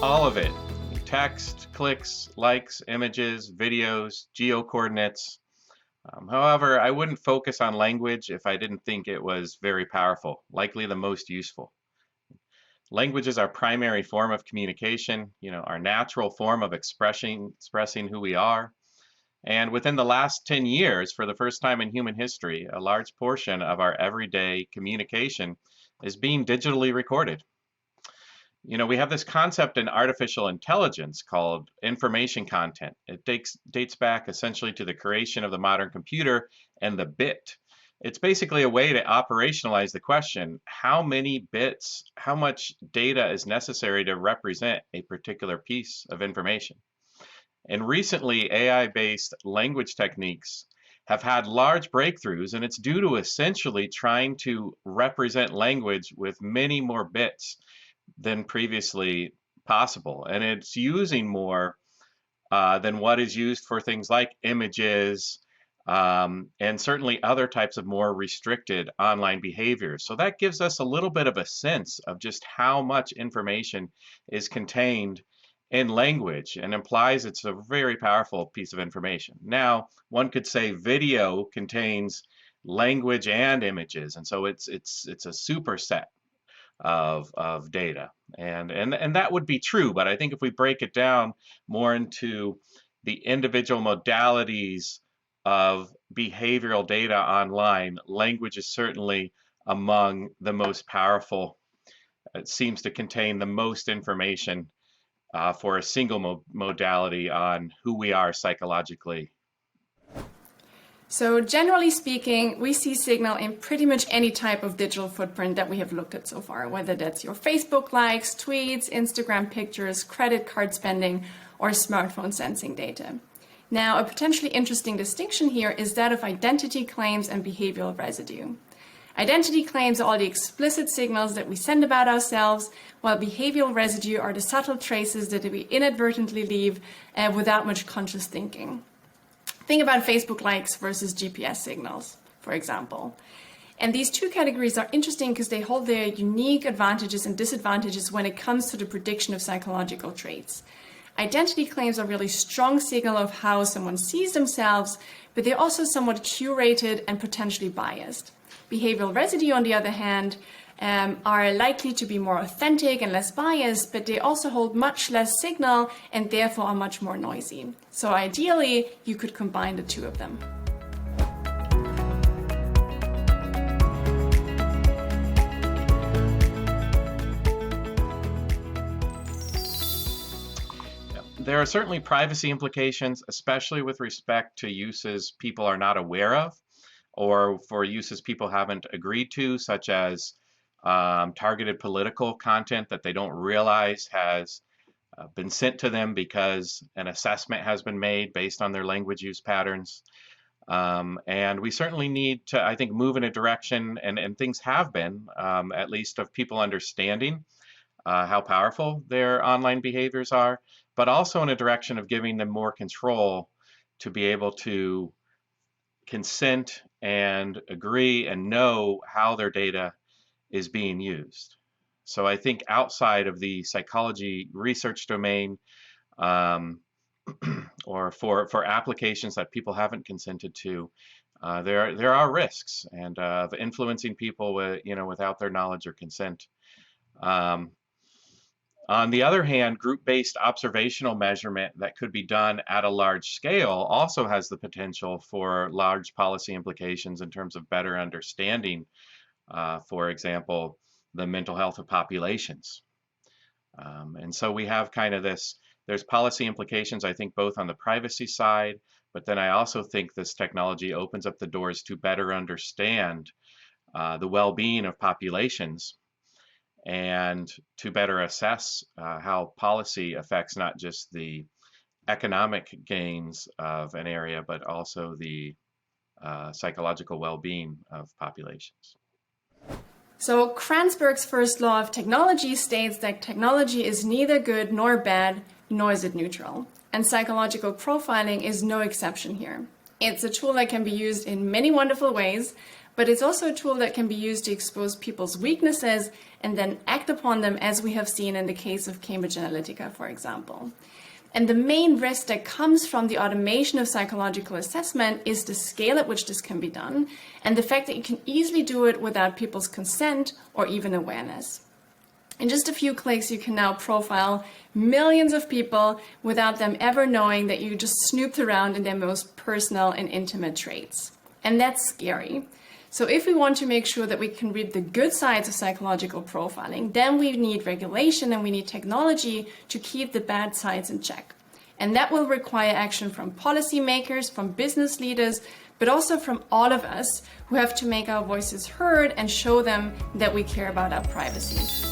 All of it. Text, clicks, likes, images, videos, geo coordinates. However, I wouldn't focus on language if I didn't think it was very powerful, likely the most useful. Language is our primary form of communication, our natural form of expressing who we are. And within the last 10 years, for the first time in human history, a large portion of our everyday communication is being digitally recorded. We have this concept in artificial intelligence called information content. It dates back essentially to the creation of the modern computer and the bit. It's basically a way to operationalize the question, how many bits, how much data is necessary to represent a particular piece of information? And recently, AI-based language techniques have had large breakthroughs, and it's due to essentially trying to represent language with many more bits than previously possible. And it's using more than what is used for things like images and certainly other types of more restricted online behaviors. So that gives us a little bit of a sense of just how much information is contained in language and implies it's a very powerful piece of information. Now, one could say video contains language and images, and so it's a superset of data. And that would be true, but I think if we break it down more into the individual modalities of behavioral data online, language is certainly among the most powerful. It seems to contain the most information for a single modality on who we are psychologically. So generally speaking, we see Signal in pretty much any type of digital footprint that we have looked at so far, whether that's your Facebook likes, tweets, Instagram pictures, credit card spending, or smartphone sensing data. Now, a potentially interesting distinction here is that of identity claims and behavioral residue. Identity claims are all the explicit signals that we send about ourselves, while behavioral residue are the subtle traces that we inadvertently leave without much conscious thinking. Think about Facebook likes versus GPS signals, for example. And these two categories are interesting because they hold their unique advantages and disadvantages when it comes to the prediction of psychological traits. Identity claims are really strong signal of how someone sees themselves, but they're also somewhat curated and potentially biased. Behavioral residue, on the other hand, are likely to be more authentic and less biased, but they also hold much less signal and therefore are much more noisy. So ideally, you could combine the two of them. There are certainly privacy implications, especially with respect to uses people are not aware of, or for uses people haven't agreed to, such as targeted political content that they don't realize has been sent to them because an assessment has been made based on their language use patterns. And we certainly need to, I think, move in a direction, and things have been, at least of people understanding how powerful their online behaviors are, but also in a direction of giving them more control to be able to consent and agree and know how their data is being used. So I think outside of the psychology research domain, or for applications that people haven't consented to, there are risks and of influencing people without their knowledge or consent. On the other hand, group-based observational measurement that could be done at a large scale also has the potential for large policy implications in terms of better understanding, for example, the mental health of populations. And so we have kind of there's policy implications, I think, both on the privacy side, but then I also think this technology opens up the doors to better understand the well-being of populations and to better assess how policy affects not just the economic gains of an area, but also the psychological well-being of populations. So Kranzberg's first law of technology states that technology is neither good nor bad, nor is it neutral. And psychological profiling is no exception here. It's a tool that can be used in many wonderful ways, but it's also a tool that can be used to expose people's weaknesses and then act upon them, as we have seen in the case of Cambridge Analytica, for example. And the main risk that comes from the automation of psychological assessment is the scale at which this can be done, and the fact that you can easily do it without people's consent or even awareness. In just a few clicks, you can now profile millions of people without them ever knowing that you just snooped around in their most personal and intimate traits. And that's scary. So if we want to make sure that we can read the good sides of psychological profiling, then we need regulation and we need technology to keep the bad sides in check. And that will require action from policymakers, from business leaders, but also from all of us who have to make our voices heard and show them that we care about our privacy.